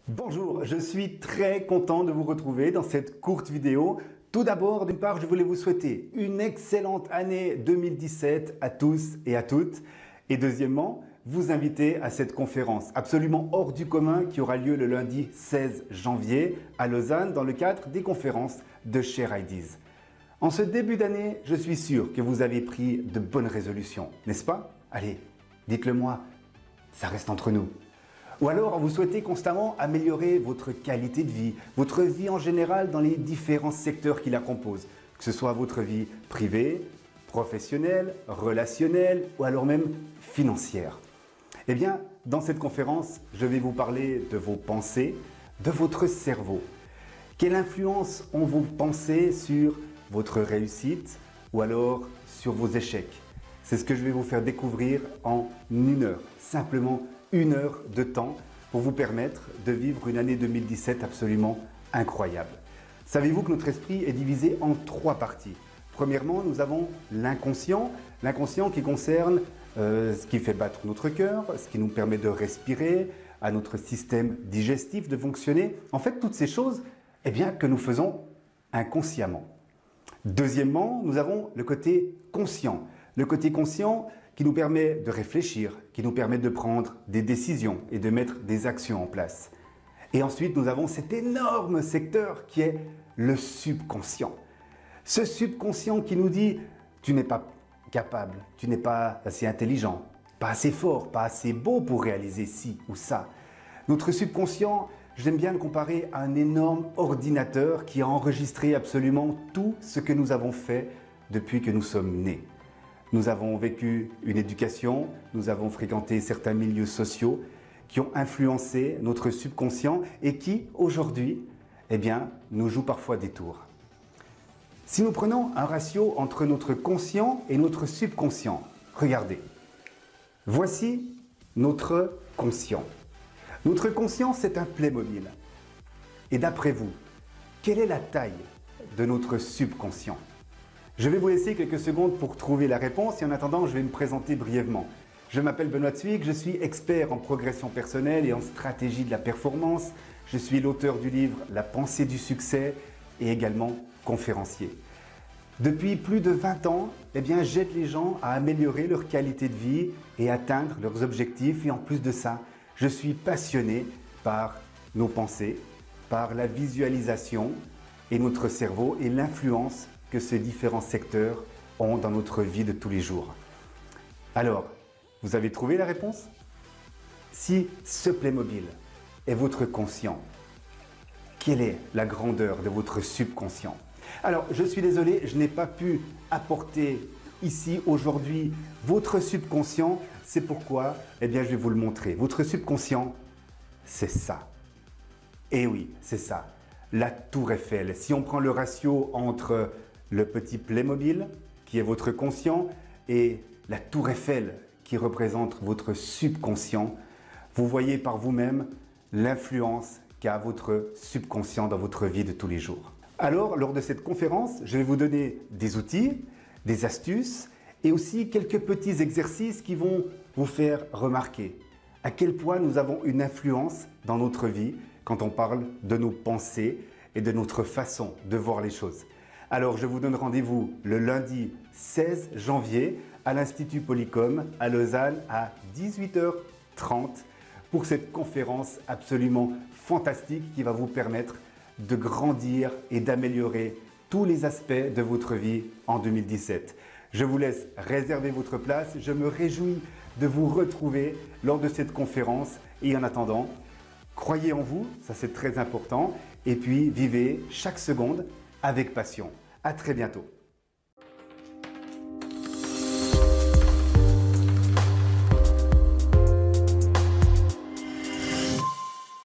Bonjour, je suis très content de vous retrouver dans cette courte vidéo. Tout d'abord, d'une part, je voulais vous souhaiter une excellente année 2017 à tous et à toutes. Et deuxièmement, vous inviter à cette conférence absolument hors du commun qui aura lieu le lundi 16 janvier à Lausanne dans le cadre des conférences de Share Ideas. En ce début d'année, je suis sûr que vous avez pris de bonnes résolutions, n'est-ce pas? Allez, dites-le moi, ça reste entre nous. Ou alors, vous souhaitez constamment améliorer votre qualité de vie, votre vie en général dans les différents secteurs qui la composent, que ce soit votre vie privée, professionnelle, relationnelle ou alors même financière. Eh bien, dans cette conférence, je vais vous parler de vos pensées, de votre cerveau. Quelle influence ont vos pensées sur votre réussite ou alors sur vos échecs? C'est ce que je vais vous faire découvrir en 1 heure, simplement 1 heure de temps pour vous permettre de vivre une année 2017 absolument incroyable. Savez-vous que notre esprit est divisé en 3 parties? Premièrement, nous avons l'inconscient qui concerne ce qui fait battre notre cœur, ce qui nous permet de respirer, à notre système digestif de fonctionner. En fait, toutes ces choses que nous faisons inconsciemment. Deuxièmement, nous avons le côté conscient. Le côté conscient qui nous permet de réfléchir, qui nous permet de prendre des décisions et de mettre des actions en place. Et ensuite, nous avons cet énorme secteur qui est le subconscient. Ce subconscient qui nous dit « tu n'es pas capable, tu n'es pas assez intelligent, pas assez fort, pas assez beau pour réaliser ci ou ça ». Notre subconscient, j'aime bien le comparer à un énorme ordinateur qui a enregistré absolument tout ce que nous avons fait depuis que nous sommes nés. Nous avons vécu une éducation, nous avons fréquenté certains milieux sociaux qui ont influencé notre subconscient et qui, aujourd'hui, nous jouent parfois des tours. Si nous prenons un ratio entre notre conscient et notre subconscient, regardez. Voici notre conscient. Notre conscient, c'est un Playmobil. Et d'après vous, quelle est la taille de notre subconscient? Je vais vous laisser quelques secondes pour trouver la réponse et en attendant, je vais me présenter brièvement. Je m'appelle Benoît Zwick, je suis expert en progression personnelle et en stratégie de la performance. Je suis l'auteur du livre La pensée du succès et également conférencier. Depuis plus de 20 ans, j'aide les gens à améliorer leur qualité de vie et atteindre leurs objectifs. Et en plus de ça, je suis passionné par nos pensées, par la visualisation et notre cerveau et l'influence que ces différents secteurs ont dans notre vie de tous les jours. Alors, vous avez trouvé la réponse? Si ce Playmobil est votre conscient, quelle est la grandeur de votre subconscient? Alors, je suis désolé, je n'ai pas pu apporter ici aujourd'hui votre subconscient. C'est pourquoi, je vais vous le montrer. Votre subconscient, c'est ça. Et oui, c'est ça. La tour Eiffel. Si on prend le ratio entre le petit Playmobil, qui est votre conscient, et la tour Eiffel, qui représente votre subconscient, vous voyez par vous-même l'influence qu'a votre subconscient dans votre vie de tous les jours. Alors, lors de cette conférence, je vais vous donner des outils, des astuces et aussi quelques petits exercices qui vont vous faire remarquer à quel point nous avons une influence dans notre vie quand on parle de nos pensées et de notre façon de voir les choses. Alors, je vous donne rendez-vous le lundi 16 janvier à l'Institut Polycom à Lausanne à 18h30 pour cette conférence absolument fantastique qui va vous permettre de grandir et d'améliorer tous les aspects de votre vie en 2017. Je vous laisse réserver votre place. Je me réjouis de vous retrouver lors de cette conférence et en attendant, croyez en vous, ça c'est très important, et puis vivez chaque seconde avec passion. À très bientôt.